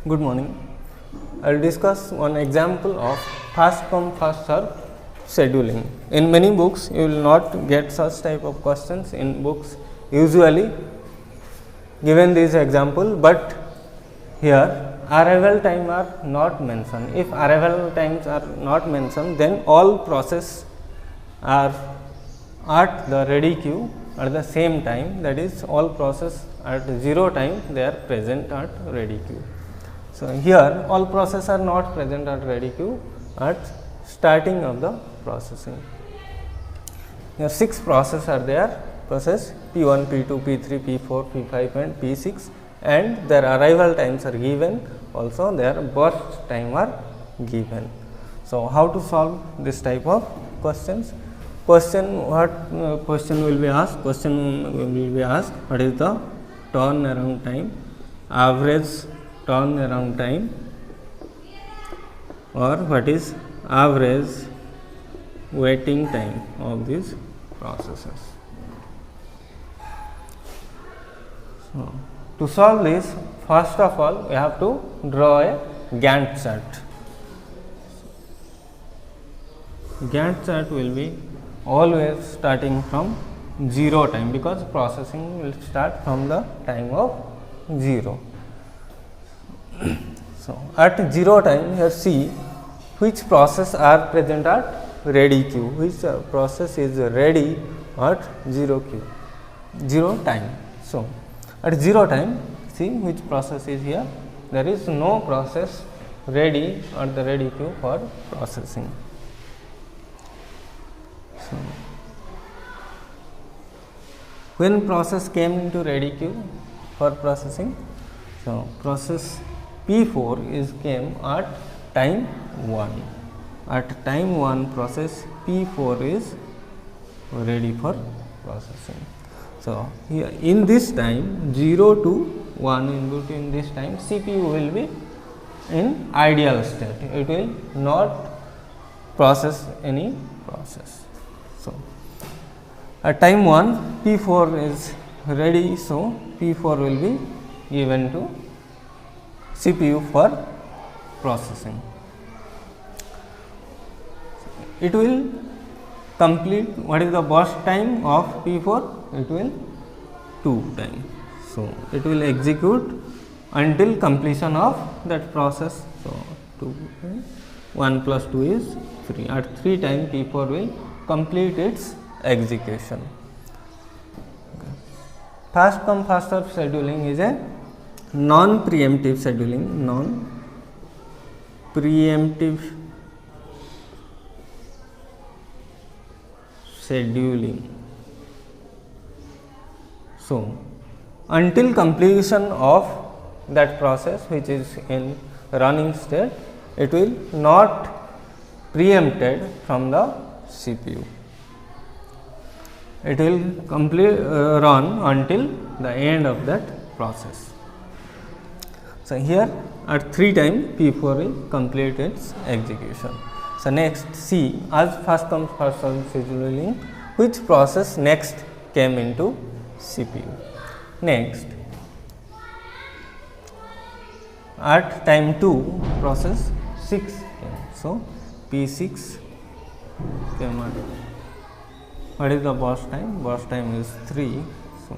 Good morning. I will discuss one example of fast come fast serve scheduling. In many books, you will not get such type of questions in books usually given this example, but here arrival time are not mentioned. If arrival times are not mentioned, then all process are at the ready queue at the same time, that is all process at 0 time they are present at ready queue. So, here all process are not present at ready queue at starting of the processing. Here 6 process are there, process P1, P2, P3, P4, P5 and P6, and their arrival times are given, also their burst time are given. So, how to solve this type of questions? What question will be asked? Question will be asked, what is the turnaround time, average turnaround time, or what is average waiting time of these processes. So, to solve this, first of all we have to draw a Gantt chart. Gantt chart will be always starting from 0 time, because processing will start from the time of 0. So, at 0 time, here see which process are present at ready queue, which process is ready at 0 time. So, at 0 time, see which process is here, there is no process ready at the ready queue for processing. So, when process came into ready queue for processing, so process P4 is came at time 1. At time 1 process P4 is ready for processing. So, here in this time 0 to 1, in between this time CPU will be in ideal state, it will not process any process. So, at time 1 P4 is ready, so P4 will be given to CPU for processing. It will complete, what is the burst time of P4? It will 2 time. So, it will execute until completion of that process. So, 1 plus 2 is 3. At 3 time P4 will complete its execution. Okay. Fast come fast serve scheduling is a non-preemptive scheduling. So, until completion of that process which is in running state, it will not preempted from the CPU. It will run until the end of that process. So, here at 3 time P4 will complete its execution. So, next see, as fast comes fast serve scheduling, which process next came into CPU. Next, at time 2 process 6 came. So, P6 came at, what is the burst time? Burst time is 3, so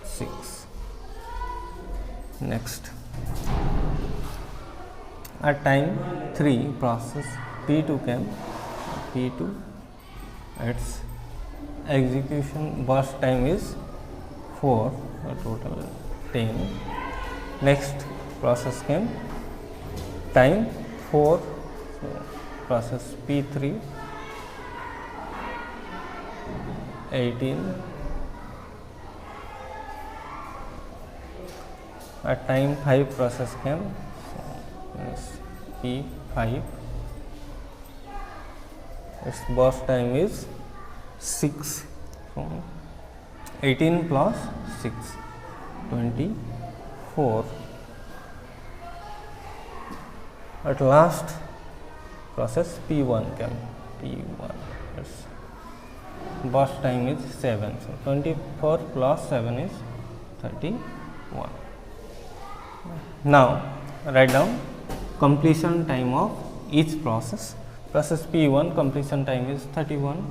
6. Next, at time 3 process P2 came, P2 its execution burst time is 4, a total 10. Next process came time 4, so process P3 18. At time 5 process came, so yes, P5, its burst time is 6, so 18 plus 6, 24. At last process P1 came, P1, its burst time is 7, so 24 plus 7 is 31. Now, write down completion time of each process. Process P1 completion time is 31,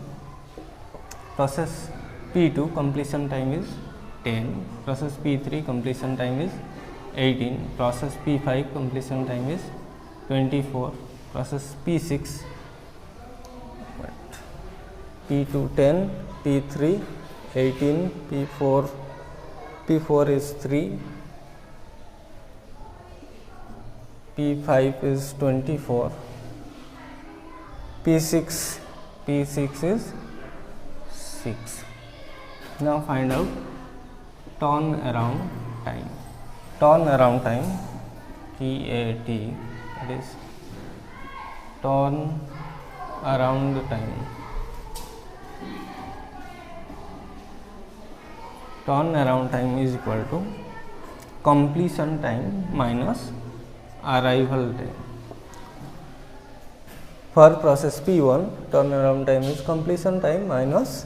process P2 completion time is 10, process P3 completion time is 18, process P5 completion time is 24, process P6, P2 10, P3 18, P4 is 3, P5 is 24, P6 is 6. Now find out turnaround time. Turnaround time, TAT, that is turn around time. Turnaround time is equal to completion time minus arrival time. For process P1, turnaround time is completion time minus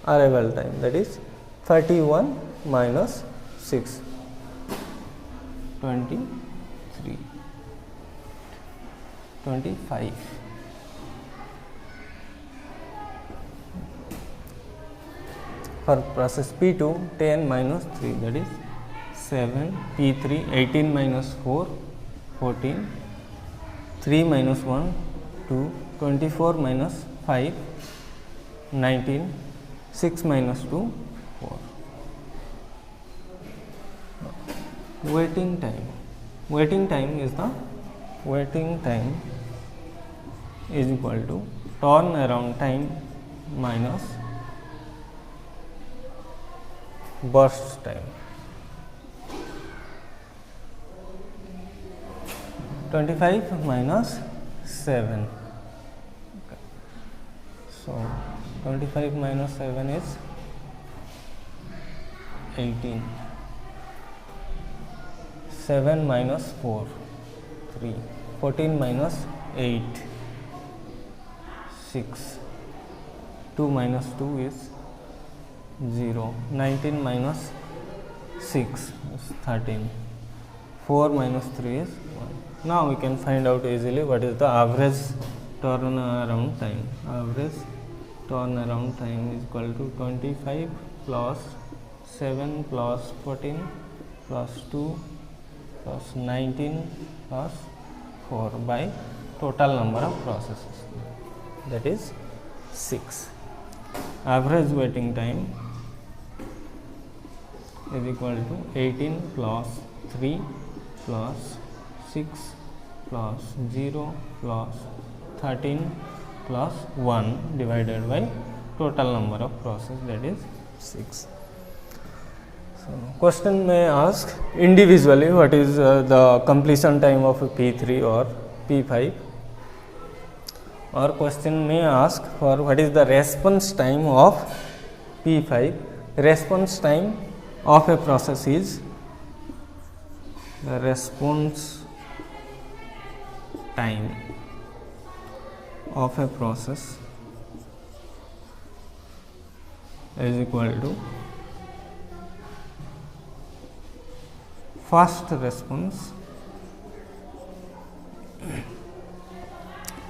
arrival time, that is 31 minus 6, 23, 25. For process P2, 10 minus 3, that is 7, P3 18 minus 4, 14, 3 minus 1, 2, 24 minus 5, 19, 6 minus 2, 4. Waiting time. Waiting time is equal to turnaround time minus burst time. 25 minus 7. Okay. So 25 minus 7 is 18. 7 minus 4, 3. 14 minus 8, 6. 2 minus 2 is 0. 19 minus 6 is 13. 4 minus 3 is 1. Now we can find out easily what is the average turnaround time. Average turnaround time is equal to 25 plus 7 plus 14 plus 2 plus 19 plus 4 by total number of processes, that is 6. Average waiting time is equal to 18 plus 3 plus 6 plus 0 plus 13 plus 1 divided by total number of process, that is 6. So, question may ask individually what is the completion time of P3 or P5, or question may ask for what is the response time of P5. Response time of a process is the response time of a process is equal to first response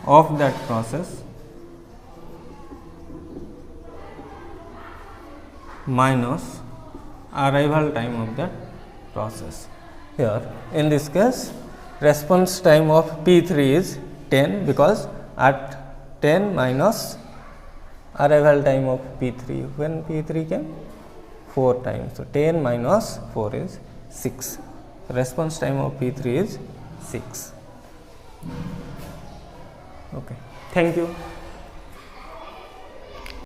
of that process minus arrival time of that process. Here in this case response time of P3 is 10 because at 10 minus arrival time of P3, when P3 came 4 times. So, 10 minus 4 is 6. Response time of P3 is 6. Okay. Thank you.